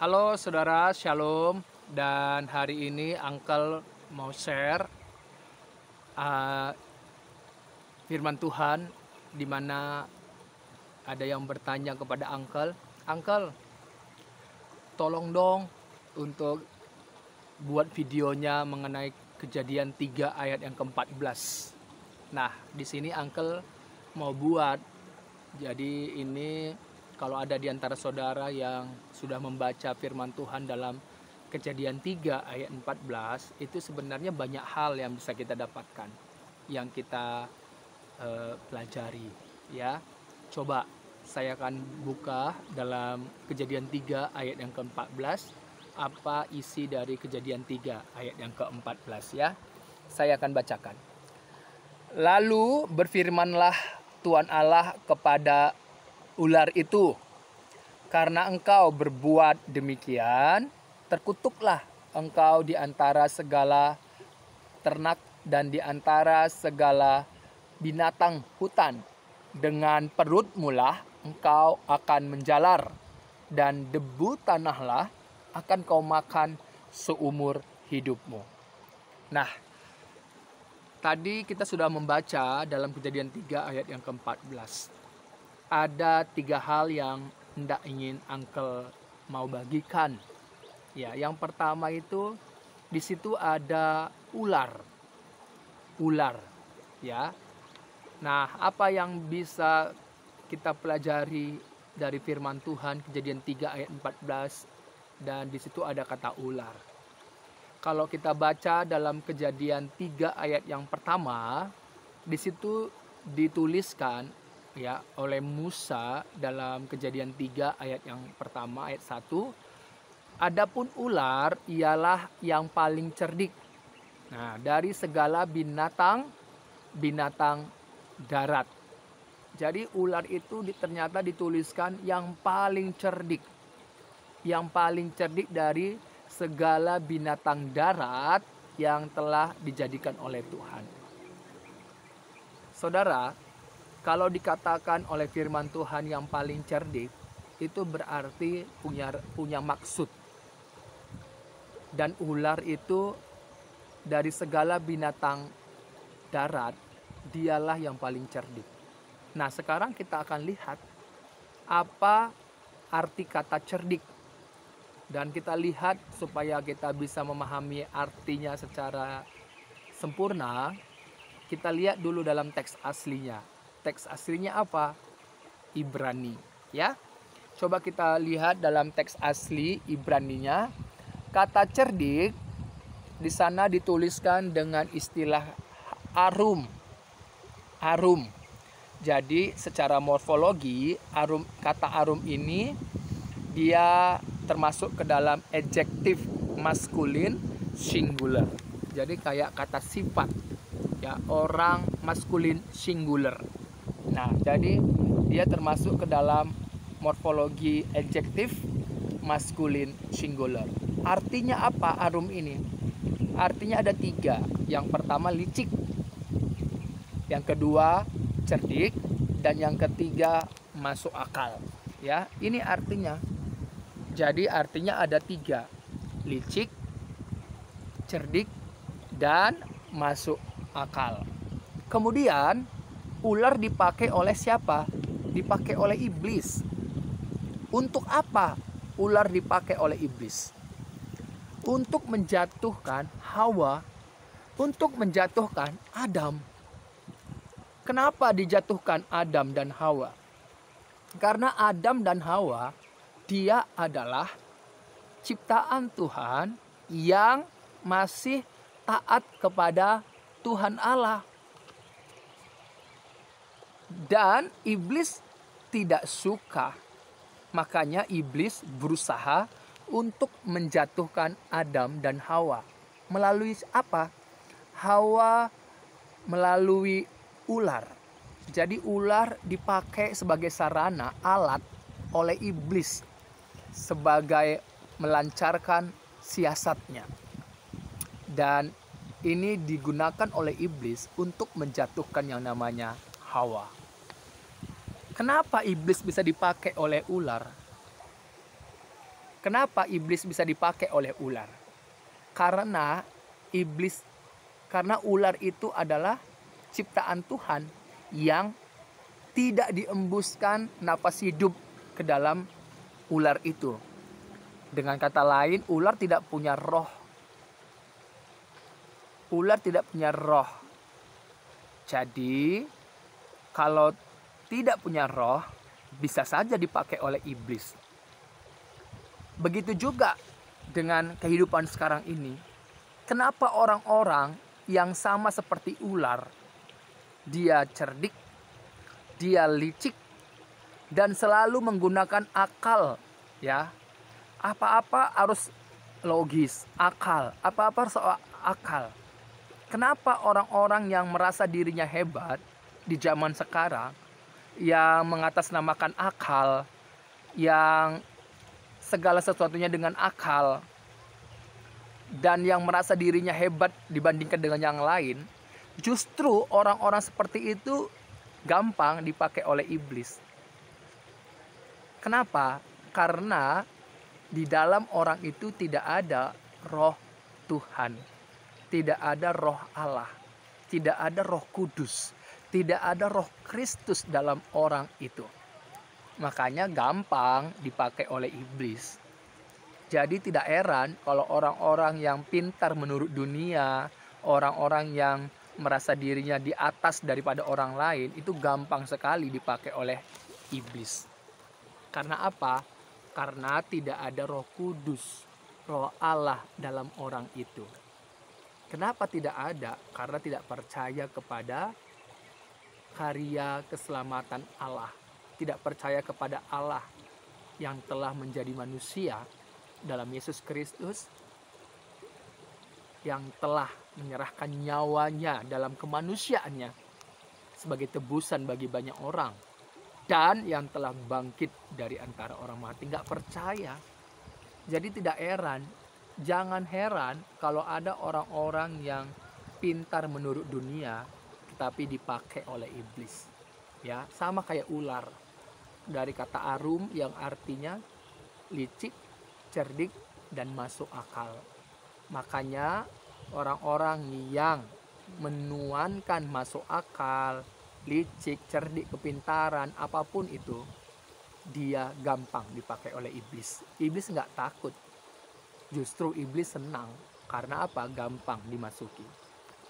Halo saudara, Shalom. Dan hari ini Uncle mau share uh, firman Tuhan, di mana ada yang bertanya kepada Uncle, Uncle, tolong dong untuk buat videonya mengenai Kejadian 3 ayat yang ke-14. Nah, di sini Uncle mau buat. Jadi ini kalau ada di antara saudara yang sudah membaca firman Tuhan dalam Kejadian 3 ayat 14, itu sebenarnya banyak hal yang bisa kita dapatkan, yang kita pelajari, ya. Coba saya akan buka dalam Kejadian 3 ayat yang ke-14, apa isi dari Kejadian 3 ayat yang ke-14, ya. Saya akan bacakan. Lalu berfirmanlah Tuhan Allah kepada ular itu, karena engkau berbuat demikian, terkutuklah engkau di antara segala ternak dan di antara segala binatang hutan. Dengan perutmu lah engkau akan menjalar, dan debu tanahlah akan kau makan seumur hidupmu. Nah, tadi kita sudah membaca dalam Kejadian 3 ayat yang ke-14. Ada 3 hal yang hendak ingin Uncle mau bagikan. Ya, yang pertama itu di situ ada ular. Ular, ya. Nah, apa yang bisa kita pelajari dari firman Tuhan Kejadian 3 ayat 14, dan di situ ada kata ular. Kalau kita baca dalam Kejadian 3 ayat yang pertama, di situ dituliskan ya oleh Musa dalam Kejadian 3 ayat yang pertama ayat 1, adapun ular ialah yang paling cerdik. Nah, dari segala binatang darat. Jadi ular itu ternyata dituliskan yang paling cerdik. Yang paling cerdik dari segala binatang darat yang telah dijadikan oleh Tuhan. Saudara, kalau dikatakan oleh firman Tuhan yang paling cerdik, itu berarti punya maksud. Dan ular itu dari segala binatang darat, dialah yang paling cerdik. Nah, sekarang kita akan lihat apa arti kata cerdik. Dan kita lihat supaya kita bisa memahami artinya secara sempurna, kita lihat dulu dalam teks aslinya. Teks aslinya apa? Ibrani, ya. Coba kita lihat dalam teks asli Ibraninya. Kata cerdik di sana dituliskan dengan istilah arum. Arum. Jadi secara morfologi, kata arum ini dia termasuk ke dalam adjektif maskulin singular. Jadi kayak kata sifat, ya, orang maskulin singular. Nah, jadi dia termasuk ke dalam morfologi adjektif maskulin singular. Artinya apa arum ini? Artinya ada 3. Yang pertama licik, yang kedua cerdik, dan yang ketiga masuk akal. Ya, ini artinya. Jadi artinya ada 3, licik, cerdik, dan masuk akal. Kemudian ular dipakai oleh siapa? Dipakai oleh iblis. Untuk apa ular dipakai oleh iblis? Untuk menjatuhkan Hawa, untuk menjatuhkan Adam. Kenapa dijatuhkan Adam dan Hawa? Karena Adam dan Hawa, dia adalah ciptaan Tuhan yang masih taat kepada Tuhan Allah. Dan iblis tidak suka. Makanya iblis berusaha untuk menjatuhkan Adam dan Hawa. Melalui apa? Hawa melalui ular. Jadi ular dipakai sebagai sarana, alat oleh iblis sebagai melancarkan siasatnya. Dan ini digunakan oleh iblis untuk menjatuhkan yang namanya Hawa. Kenapa iblis bisa dipakai oleh ular? Kenapa iblis bisa dipakai oleh ular? Karena ular itu adalah ciptaan Tuhan yang tidak diembuskan napas hidup ke dalam ular itu. Dengan kata lain, ular tidak punya roh. Ular tidak punya roh. Jadi, kalau tidak punya roh, bisa saja dipakai oleh iblis. Begitu juga dengan kehidupan sekarang ini. Kenapa orang-orang yang sama seperti ular, dia cerdik, dia licik, dan selalu menggunakan akal, ya. Apa-apa harus logis, akal. Apa-apa harus akal. Kenapa orang-orang yang merasa dirinya hebat di zaman sekarang, yang mengatasnamakan akal, yang segala sesuatunya dengan akal, dan yang merasa dirinya hebat dibandingkan dengan yang lain, justru orang-orang seperti itu gampang dipakai oleh iblis. Kenapa? Karena di dalam orang itu tidak ada roh Tuhan, tidak ada roh Allah, tidak ada roh kudus, tidak ada roh Kristus dalam orang itu. Makanya gampang dipakai oleh iblis. Jadi tidak heran kalau orang-orang yang pintar menurut dunia, orang-orang yang merasa dirinya di atas daripada orang lain, itu gampang sekali dipakai oleh iblis. Karena apa? Karena tidak ada roh kudus, roh Allah dalam orang itu. Kenapa tidak ada? Karena tidak percaya kepada karya keselamatan Allah. Tidak percaya kepada Allah yang telah menjadi manusia dalam Yesus Kristus, yang telah menyerahkan nyawanya dalam kemanusiaannya sebagai tebusan bagi banyak orang, dan yang telah bangkit dari antara orang mati. Nggak percaya. Jadi tidak heran, jangan heran kalau ada orang-orang yang pintar menurut dunia tetapi dipakai oleh iblis. Ya, sama kayak ular. Dari kata arum yang artinya licik, cerdik, dan masuk akal. Makanya orang-orang yang menuankan masuk akal, licik, cerdik, kepintaran, apapun itu, dia gampang dipakai oleh iblis. Iblis nggak takut. Justru iblis senang. Karena apa? Gampang dimasuki.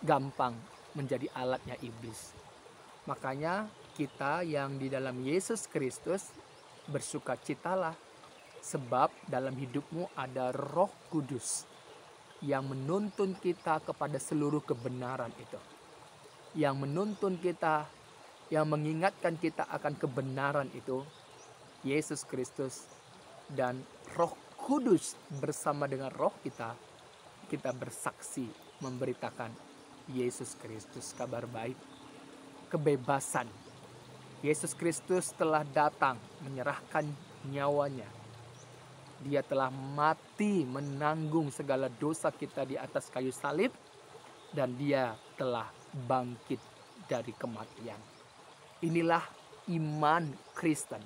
Gampang menjadi alatnya iblis. Makanya kita yang di dalam Yesus Kristus bersukacitalah. Sebab dalam hidupmu ada Roh Kudus yang menuntun kita kepada seluruh kebenaran itu. Yang menuntun kita, yang mengingatkan kita akan kebenaran itu, Yesus Kristus dan Roh Kudus bersama dengan roh kita bersaksi memberitakan Yesus Kristus, kabar baik, kebebasan. Yesus Kristus telah datang menyerahkan nyawanya. Dia telah mati menanggung segala dosa kita di atas kayu salib, dan dia telah bangkit dari kematian. Inilah iman Kristen,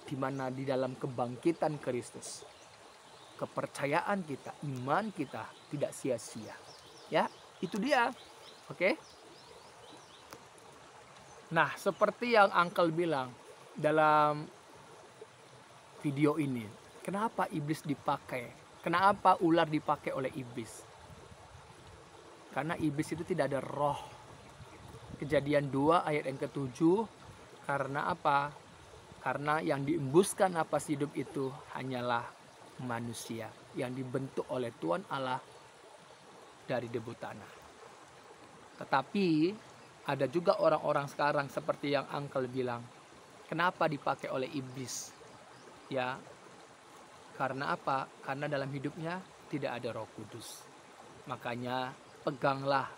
di mana di dalam kebangkitan Kristus, kepercayaan kita, iman kita tidak sia-sia. Ya, itu dia. Oke. Nah, seperti yang Uncle bilang dalam video ini, kenapa iblis dipakai? Kenapa ular dipakai oleh iblis? Karena iblis itu tidak ada roh. Kejadian 2 ayat yang ke-7, karena apa? Karena yang diembuskan napas hidup itu hanyalah manusia yang dibentuk oleh Tuhan Allah dari debu tanah. Tetapi ada juga orang-orang sekarang seperti yang Uncle bilang, kenapa dipakai oleh iblis? Ya, karena apa? Karena dalam hidupnya tidak ada Roh Kudus. Makanya peganglah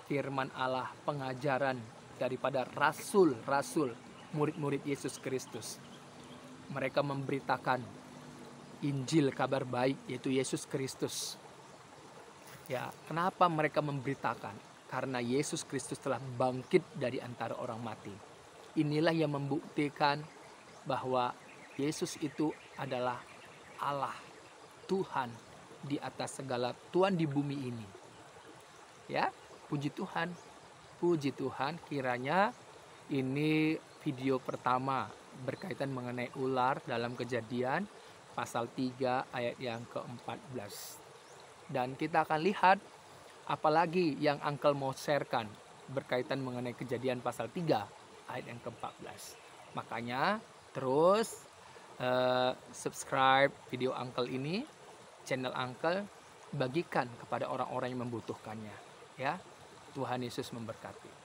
firman Allah, pengajaran daripada rasul-rasul, murid-murid Yesus Kristus. Mereka memberitakan Injil, kabar baik, yaitu Yesus Kristus. Ya, kenapa mereka memberitakan? Karena Yesus Kristus telah bangkit dari antara orang mati. Inilah yang membuktikan bahwa Yesus itu adalah Allah, Tuhan di atas segala, Tuhan di bumi ini. Ya, puji Tuhan. Puji Tuhan, kiranya ini video pertama berkaitan mengenai ular dalam Kejadian pasal 3 ayat yang ke-14. Dan kita akan lihat apalagi yang Uncle mau sharekan berkaitan mengenai Kejadian pasal 3 ayat yang ke-14. Makanya terus subscribe video Uncle ini, channel Uncle, bagikan kepada orang-orang yang membutuhkannya. Ya, Tuhan Yesus memberkati.